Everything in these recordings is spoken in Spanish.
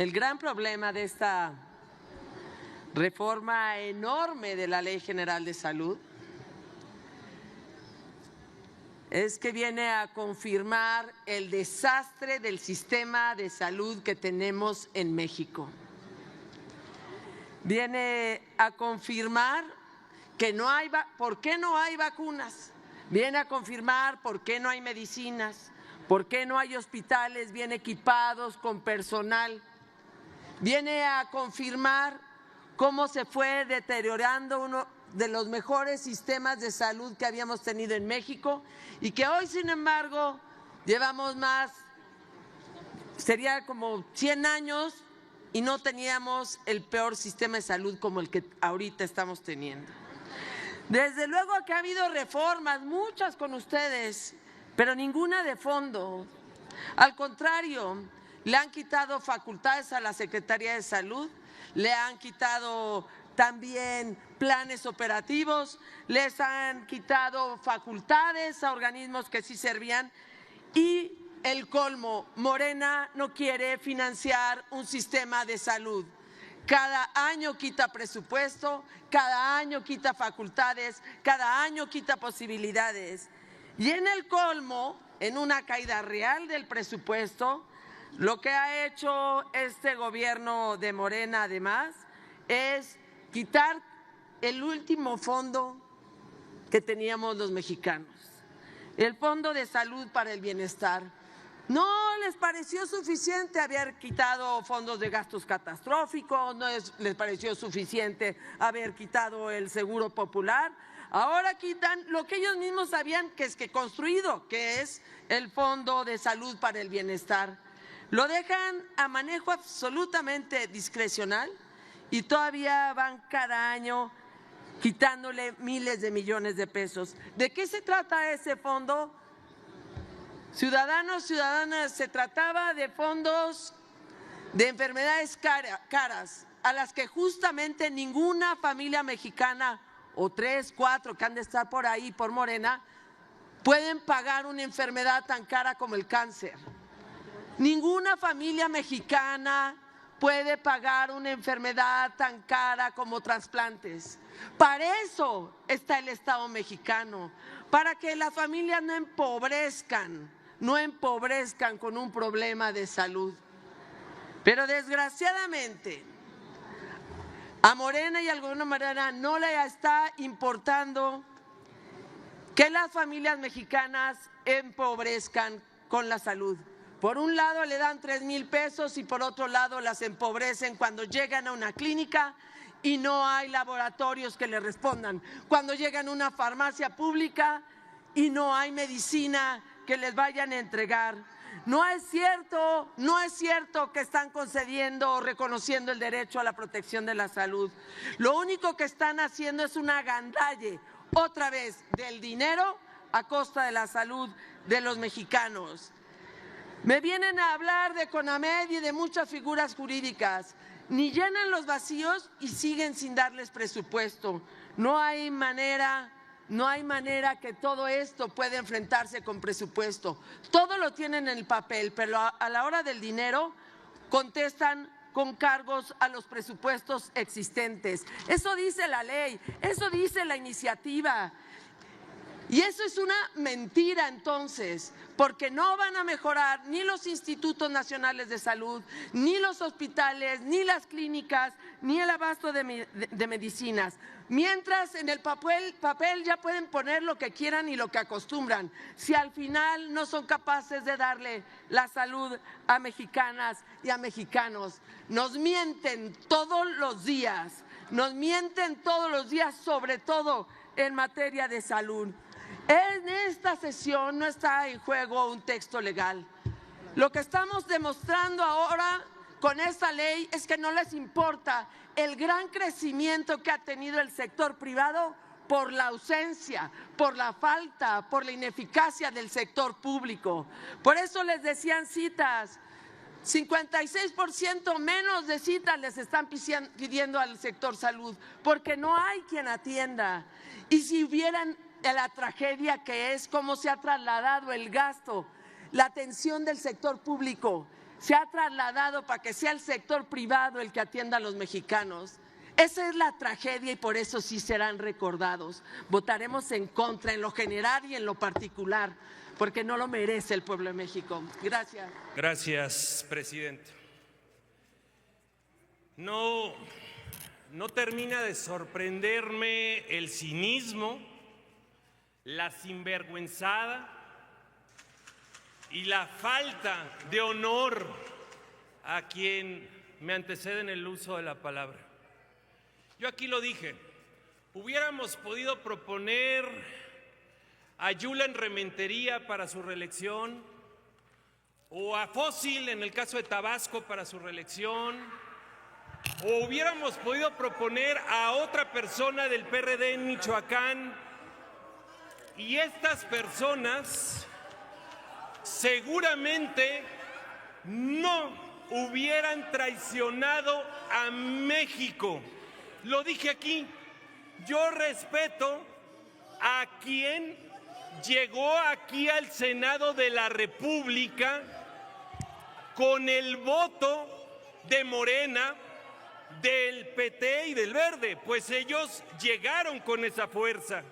El gran problema de esta reforma enorme de la Ley General de Salud es que viene a confirmar el desastre del sistema de salud que tenemos en México. Viene a confirmar que por qué no hay vacunas, viene a confirmar por qué no hay medicinas, por qué no hay hospitales bien equipados con personal. Viene a confirmar cómo se fue deteriorando uno de los mejores sistemas de salud que habíamos tenido en México y que hoy, sin embargo, llevamos sería como 100 años y no teníamos el peor sistema de salud como el que ahorita estamos teniendo. Desde luego que ha habido reformas, muchas con ustedes, pero ninguna de fondo. Al contrario, le han quitado facultades a la Secretaría de Salud, le han quitado también planes operativos, les han quitado facultades a organismos que sí servían y el colmo, Morena no quiere financiar un sistema de salud. Cada año quita presupuesto, cada año quita facultades, cada año quita posibilidades. Y en el colmo, en una caída real del presupuesto, lo que ha hecho este gobierno de Morena, además, es quitar el último fondo que teníamos los mexicanos, el Fondo de Salud para el Bienestar. No les pareció suficiente haber quitado fondos de gastos catastróficos, no les pareció suficiente haber quitado el Seguro Popular. Ahora quitan lo que ellos mismos sabían que es construido, que es el Fondo de Salud para el Bienestar. Lo dejan a manejo absolutamente discrecional y todavía van cada año quitándole miles de millones de pesos. ¿De qué se trata ese fondo? Ciudadanos, ciudadanas, se trataba de fondos de enfermedades caras, a las que justamente ninguna familia mexicana, o 3, 4 que han de estar por ahí, por Morena, pueden pagar una enfermedad tan cara como el cáncer. Ninguna familia mexicana puede pagar una enfermedad tan cara como trasplantes. Para eso está el Estado mexicano, para que las familias no empobrezcan con un problema de salud. Pero desgraciadamente a Morena y al gobierno de Morena no le está importando que las familias mexicanas empobrezcan con la salud. Por un lado le dan 3,000 pesos y por otro lado las empobrecen cuando llegan a una clínica y no hay laboratorios que les respondan, cuando llegan a una farmacia pública y no hay medicina que les vayan a entregar. No es cierto que están concediendo o reconociendo el derecho a la protección de la salud. Lo único que están haciendo es una agandalle, otra vez, del dinero a costa de la salud de los mexicanos. Me vienen a hablar de CONAMED y de muchas figuras jurídicas. Ni llenan los vacíos y siguen sin darles presupuesto. No hay manera que todo esto pueda enfrentarse con presupuesto. Todo lo tienen en el papel, pero a la hora del dinero contestan con cargos a los presupuestos existentes. Eso dice la ley, eso dice la iniciativa. Y eso es una mentira entonces, porque no van a mejorar ni los institutos nacionales de salud, ni los hospitales, ni las clínicas, ni el abasto de medicinas. Mientras en el papel ya pueden poner lo que quieran y lo que acostumbran. Si al final no son capaces de darle la salud a mexicanas y a mexicanos, nos mienten todos los días, sobre todo en materia de salud. En esta sesión no está en juego un texto legal. Lo que estamos demostrando ahora con esta ley es que no les importa el gran crecimiento que ha tenido el sector privado por la ausencia, por la falta, por la ineficacia del sector público. Por eso les decían citas. 56% menos de citas les están pidiendo al sector salud, porque no hay quien atienda. Y si hubieran la tragedia que es cómo se ha trasladado el gasto, la atención del sector público se ha trasladado para que sea el sector privado el que atienda a los mexicanos. Esa es la tragedia y por eso sí serán recordados. Votaremos en contra en lo general y en lo particular, porque no lo merece el pueblo de México. Gracias. Gracias, presidente. No termina de sorprenderme el cinismo, la sinvergüenzada y la falta de honor a quien me antecede en el uso de la palabra. Yo aquí lo dije, hubiéramos podido proponer a Yulen Rementería para su reelección, o a Fósil en el caso de Tabasco para su reelección, o hubiéramos podido proponer a otra persona del PRD en Michoacán, y estas personas seguramente no hubieran traicionado a México. Lo dije aquí, yo respeto a quien llegó aquí al Senado de la República con el voto de Morena, del PT y del Verde, pues ellos llegaron con esa fuerza.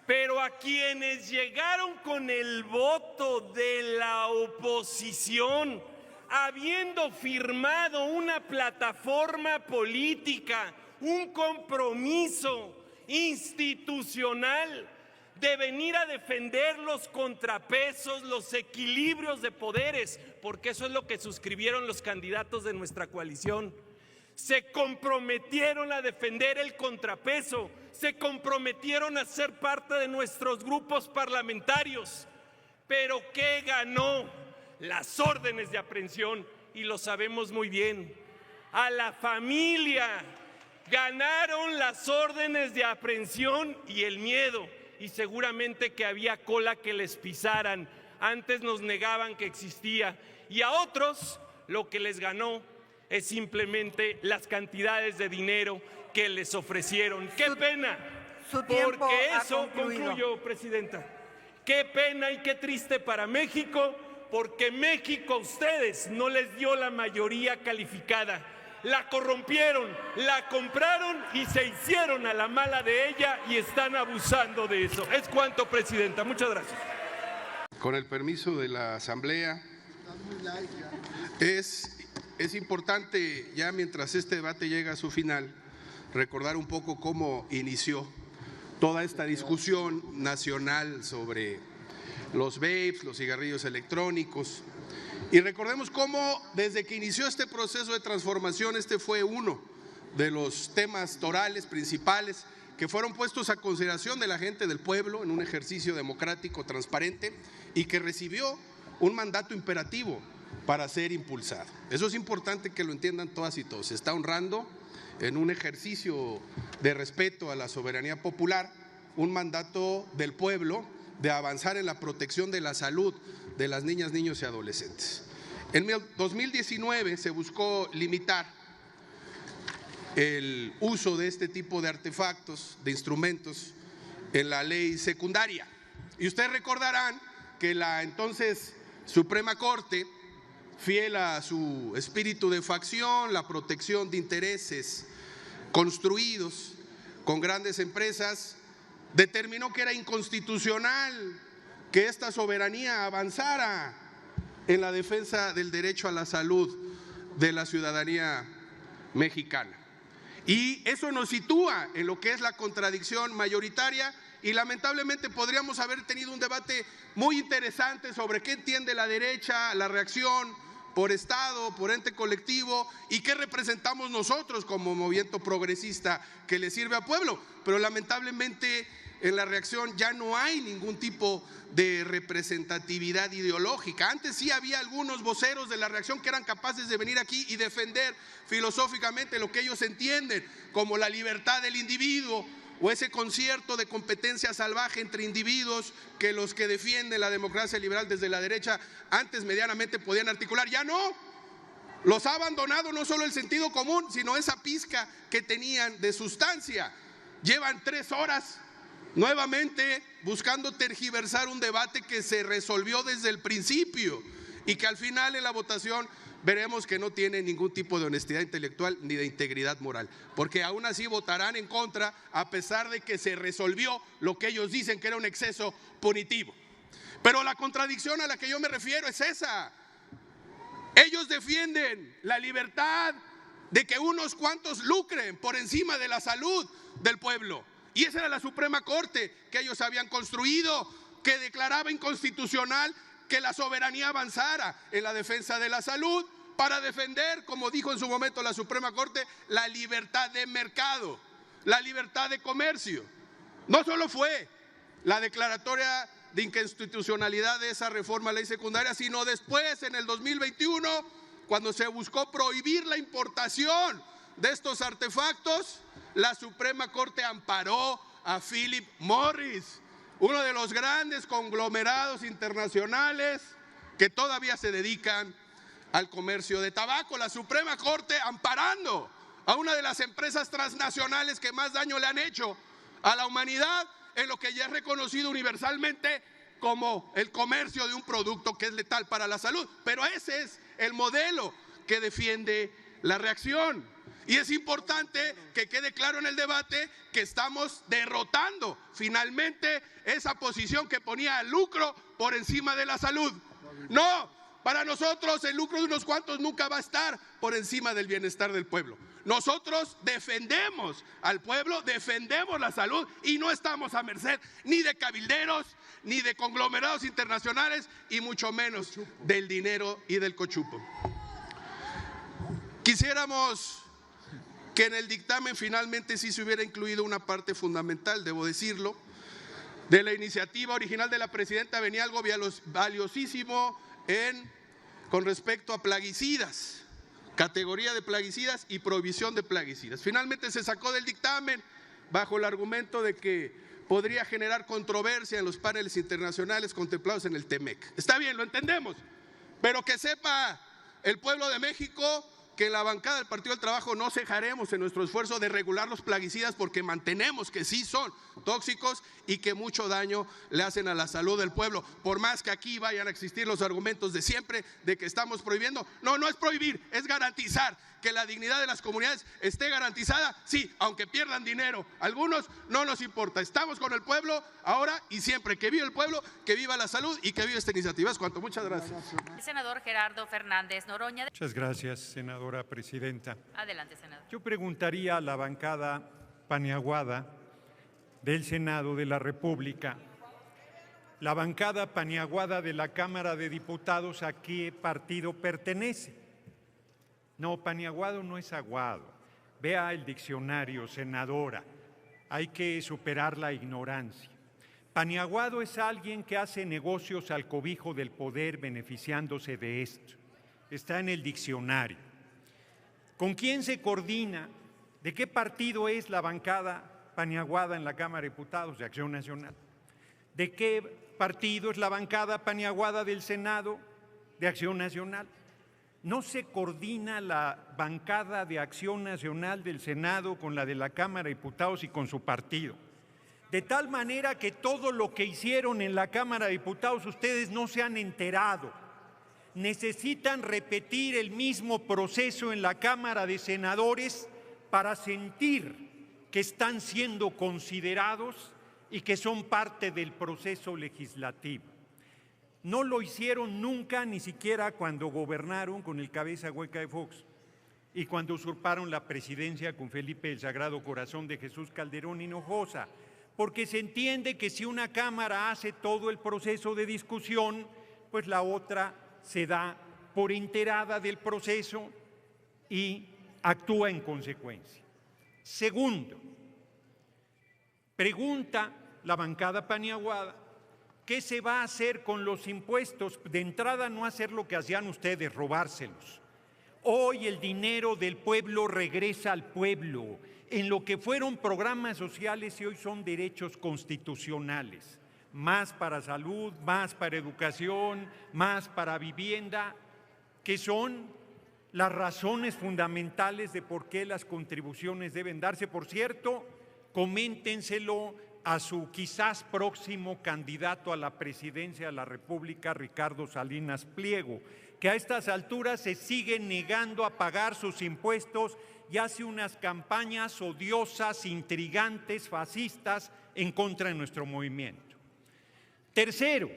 Pero a quienes llegaron con el voto de la oposición, habiendo firmado una plataforma política, un compromiso institucional de venir a defender los contrapesos, los equilibrios de poderes, porque eso es lo que suscribieron los candidatos de nuestra coalición. Se comprometieron a defender el contrapeso, se comprometieron a ser parte de nuestros grupos parlamentarios. Pero ¿qué ganó? Las órdenes de aprehensión, y lo sabemos muy bien. A la familia ganaron las órdenes de aprehensión y el miedo, y seguramente que había cola que les pisaran. Antes nos negaban que existía, y a otros lo que les ganó es simplemente las cantidades de dinero que les ofrecieron. ¡Qué pena! Porque eso, concluyo, presidenta, qué pena y qué triste para México, porque México a ustedes no les dio la mayoría calificada. La corrompieron, la compraron y se hicieron a la mala de ella y están abusando de eso. Es cuanto, presidenta. Muchas gracias. Con el permiso de la Asamblea, es importante, ya mientras este debate llega a su final, recordar un poco cómo inició toda esta discusión nacional sobre los vapes, los cigarrillos electrónicos. Y recordemos cómo desde que inició este proceso de transformación, este fue uno de los temas torales principales que fueron puestos a consideración de la gente del pueblo en un ejercicio democrático transparente y que recibió un mandato imperativo para ser impulsado. Eso es importante que lo entiendan todas y todos. Se está honrando en un ejercicio de respeto a la soberanía popular un mandato del pueblo de avanzar en la protección de la salud de las niñas, niños y adolescentes. En 2019 se buscó limitar el uso de este tipo de artefactos, de instrumentos, en la ley secundaria. Y ustedes recordarán que la entonces Suprema Corte, fiel a su espíritu de facción, la protección de intereses construidos con grandes empresas, determinó que era inconstitucional que esta soberanía avanzara en la defensa del derecho a la salud de la ciudadanía mexicana. Y eso nos sitúa en lo que es la contradicción mayoritaria y lamentablemente podríamos haber tenido un debate muy interesante sobre qué entiende la derecha, la reacción por Estado, por ente colectivo y qué representamos nosotros como movimiento progresista que le sirve al pueblo. Pero lamentablemente en la reacción ya no hay ningún tipo de representatividad ideológica. Antes sí había algunos voceros de la reacción que eran capaces de venir aquí y defender filosóficamente lo que ellos entienden como la libertad del individuo o ese concierto de competencia salvaje entre individuos que los que defienden la democracia liberal desde la derecha antes medianamente podían articular. Ya no, los ha abandonado no solo el sentido común, sino esa pizca que tenían de sustancia. Llevan 3 horas nuevamente buscando tergiversar un debate que se resolvió desde el principio y que al final en la votación veremos que no tiene ningún tipo de honestidad intelectual ni de integridad moral, porque aún así votarán en contra a pesar de que se resolvió lo que ellos dicen que era un exceso punitivo. Pero la contradicción a la que yo me refiero es esa. Ellos defienden la libertad de que unos cuantos lucren por encima de la salud del pueblo. Y esa era la Suprema Corte que ellos habían construido, que declaraba inconstitucional que la soberanía avanzara en la defensa de la salud para defender, como dijo en su momento la Suprema Corte, la libertad de mercado, la libertad de comercio. No solo fue la declaratoria de inconstitucionalidad de esa reforma a la ley secundaria, sino después, en el 2021, cuando se buscó prohibir la importación de estos artefactos, la Suprema Corte amparó a Philip Morris, uno de los grandes conglomerados internacionales que todavía se dedican al comercio de tabaco. La Suprema Corte amparando a una de las empresas transnacionales que más daño le han hecho a la humanidad en lo que ya es reconocido universalmente como el comercio de un producto que es letal para la salud. Pero ese es el modelo que defiende la reacción. Y es importante que quede claro en el debate que estamos derrotando finalmente esa posición que ponía el lucro por encima de la salud. No, para nosotros el lucro de unos cuantos nunca va a estar por encima del bienestar del pueblo. Nosotros defendemos al pueblo, defendemos la salud y no estamos a merced ni de cabilderos, ni de conglomerados internacionales y mucho menos del dinero y del cochupo. Quisiéramos que en el dictamen finalmente sí se hubiera incluido una parte fundamental, debo decirlo, de la iniciativa original de la presidenta. Venía algo valiosísimo con respecto a plaguicidas, categoría de plaguicidas y prohibición de plaguicidas. Finalmente se sacó del dictamen bajo el argumento de que podría generar controversia en los paneles internacionales contemplados en el TEMEC. Está bien, lo entendemos, pero que sepa el pueblo de México que en la bancada del Partido del Trabajo no cejaremos en nuestro esfuerzo de regular los plaguicidas, porque mantenemos que sí son tóxicos y que mucho daño le hacen a la salud del pueblo. Por más que aquí vayan a existir los argumentos de siempre de que estamos prohibiendo, no es prohibir, es garantizar que la dignidad de las comunidades esté garantizada, sí, aunque pierdan dinero. Algunos no nos importa, estamos con el pueblo ahora y siempre. Que viva el pueblo, que viva la salud y que viva esta iniciativa. Es cuanto. Muchas gracias. El senador Gerardo Fernández Noroña. Muchas gracias, senadora presidenta. Adelante, senador. Yo preguntaría a la bancada paniaguada del Senado de la República, la bancada paniaguada de la Cámara de Diputados, ¿a qué partido pertenece? No, paniaguado no es aguado. Vea el diccionario, senadora. Hay que superar la ignorancia. Paniaguado es alguien que hace negocios al cobijo del poder beneficiándose de esto. Está en el diccionario. ¿Con quién se coordina? ¿De qué partido es la bancada paniaguada en la Cámara de Diputados? De Acción Nacional. ¿De qué partido es la bancada paniaguada del Senado? De Acción Nacional. ¿No se coordina la bancada de Acción Nacional del Senado con la de la Cámara de Diputados y con su partido? De tal manera que todo lo que hicieron en la Cámara de Diputados ustedes no se han enterado. Necesitan repetir el mismo proceso en la Cámara de Senadores para sentir que están siendo considerados y que son parte del proceso legislativo. No lo hicieron nunca, ni siquiera cuando gobernaron con el cabeza hueca de Fox y cuando usurparon la presidencia con Felipe el Sagrado Corazón de Jesús Calderón Hinojosa, porque se entiende que si una Cámara hace todo el proceso de discusión, pues la otra se da por enterada del proceso y actúa en consecuencia. Segundo, pregunta la bancada paniaguada, ¿qué se va a hacer con los impuestos? De entrada, no hacer lo que hacían ustedes, robárselos. Hoy el dinero del pueblo regresa al pueblo, en lo que fueron programas sociales y hoy son derechos constitucionales. Más para salud, más para educación, más para vivienda, que son las razones fundamentales de por qué las contribuciones deben darse. Por cierto, coméntenselo a su quizás próximo candidato a la presidencia de la República, Ricardo Salinas Pliego, que a estas alturas se sigue negando a pagar sus impuestos y hace unas campañas odiosas, intrigantes, fascistas en contra de nuestro movimiento. Tercero,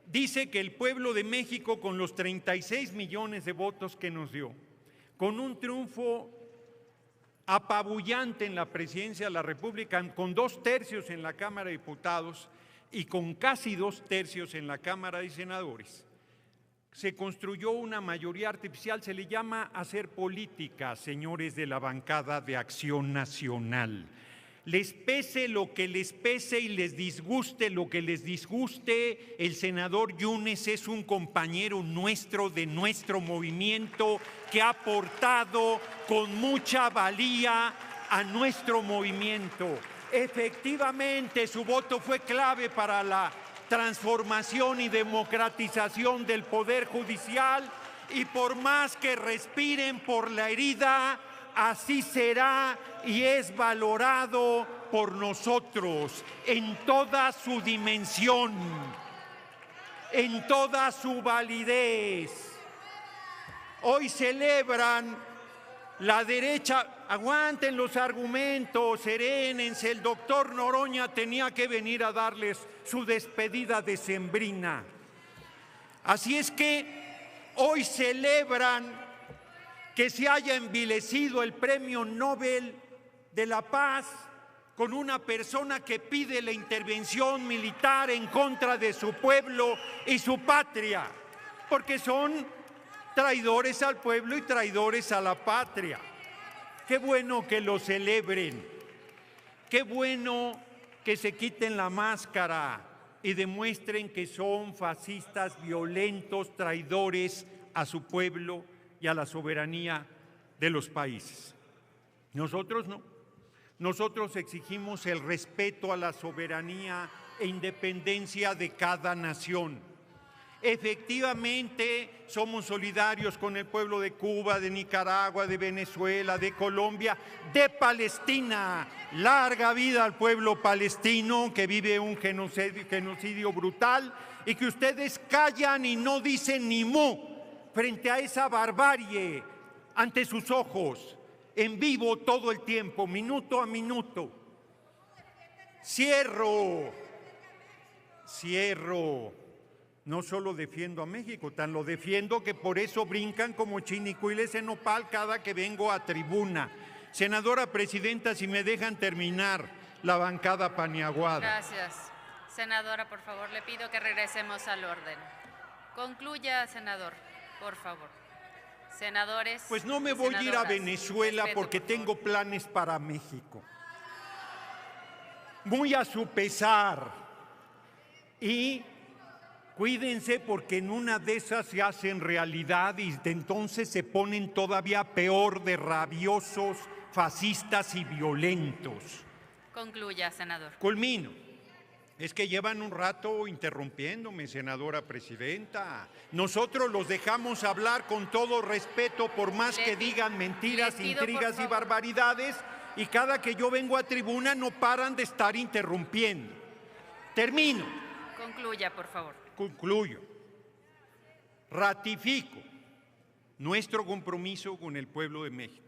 dice que el pueblo de México, con los 36 millones de votos que nos dio, con un triunfo apabullante en la presidencia de la República, con 2 tercios en la Cámara de Diputados y con casi 2 tercios en la Cámara de Senadores, se construyó una mayoría artificial. Se le llama hacer política, señores de la bancada de Acción Nacional. Les pese lo que les pese y les disguste lo que les disguste, el senador Yunes es un compañero nuestro de nuestro movimiento que ha aportado con mucha valía a nuestro movimiento. Efectivamente, su voto fue clave para la transformación y democratización del Poder Judicial, y por más que respiren por la herida, así será y es valorado por nosotros en toda su dimensión, en toda su validez. Hoy celebran la derecha, aguanten los argumentos, serénense, el doctor Noroña tenía que venir a darles su despedida decembrina. Así es que hoy celebran que se haya envilecido el Premio Nobel de la Paz con una persona que pide la intervención militar en contra de su pueblo y su patria, porque son traidores al pueblo y traidores a la patria. Qué bueno que lo celebren, qué bueno que se quiten la máscara y demuestren que son fascistas, violentos, traidores a su pueblo y a la soberanía de los países. Nosotros no. Nosotros exigimos el respeto a la soberanía e independencia de cada nación. Efectivamente, somos solidarios con el pueblo de Cuba, de Nicaragua, de Venezuela, de Colombia, de Palestina. Larga vida al pueblo palestino que vive un genocidio brutal y que ustedes callan y no dicen ni mu frente a esa barbarie ante sus ojos, en vivo todo el tiempo, minuto a minuto. Cierro. No solo defiendo a México, tan lo defiendo que por eso brincan como chinicuiles en nopal cada que vengo a tribuna. Senadora presidenta, si me dejan terminar la bancada paniaguada. Gracias. Senadora, por favor, le pido que regresemos al orden. Concluya, senador, por favor. Senadores. Pues no me voy a ir a Venezuela porque tengo planes para México. Muy a su pesar. Y cuídense porque en una de esas se hacen realidad y de entonces se ponen todavía peor de rabiosos, fascistas y violentos. Concluya, senador. Culmino. Es que llevan un rato interrumpiéndome, senadora presidenta. Nosotros los dejamos hablar con todo respeto, por más que digan mentiras, intrigas y barbaridades, y cada que yo vengo a tribuna no paran de estar interrumpiendo. Termino. Concluya, por favor. Concluyo. Ratifico nuestro compromiso con el pueblo de México.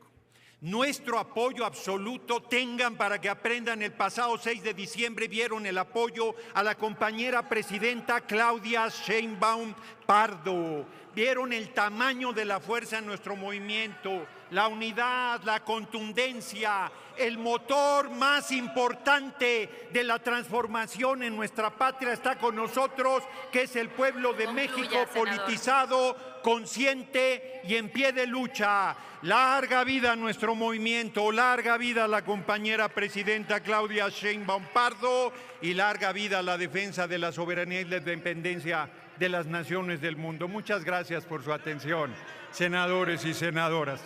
Nuestro apoyo absoluto. Tengan para que aprendan, el pasado 6 de diciembre vieron el apoyo a la compañera presidenta Claudia Sheinbaum Pardo. Vieron el tamaño de la fuerza en nuestro movimiento, la unidad, la contundencia, el motor más importante de la transformación en nuestra patria está con nosotros, que es el pueblo de México, politizado, consciente y en pie de lucha. Larga vida a nuestro movimiento, larga vida a la compañera presidenta Claudia Sheinbaum Pardo y larga vida a la defensa de la soberanía y la independencia de las naciones del mundo. Muchas gracias por su atención, senadores y senadoras.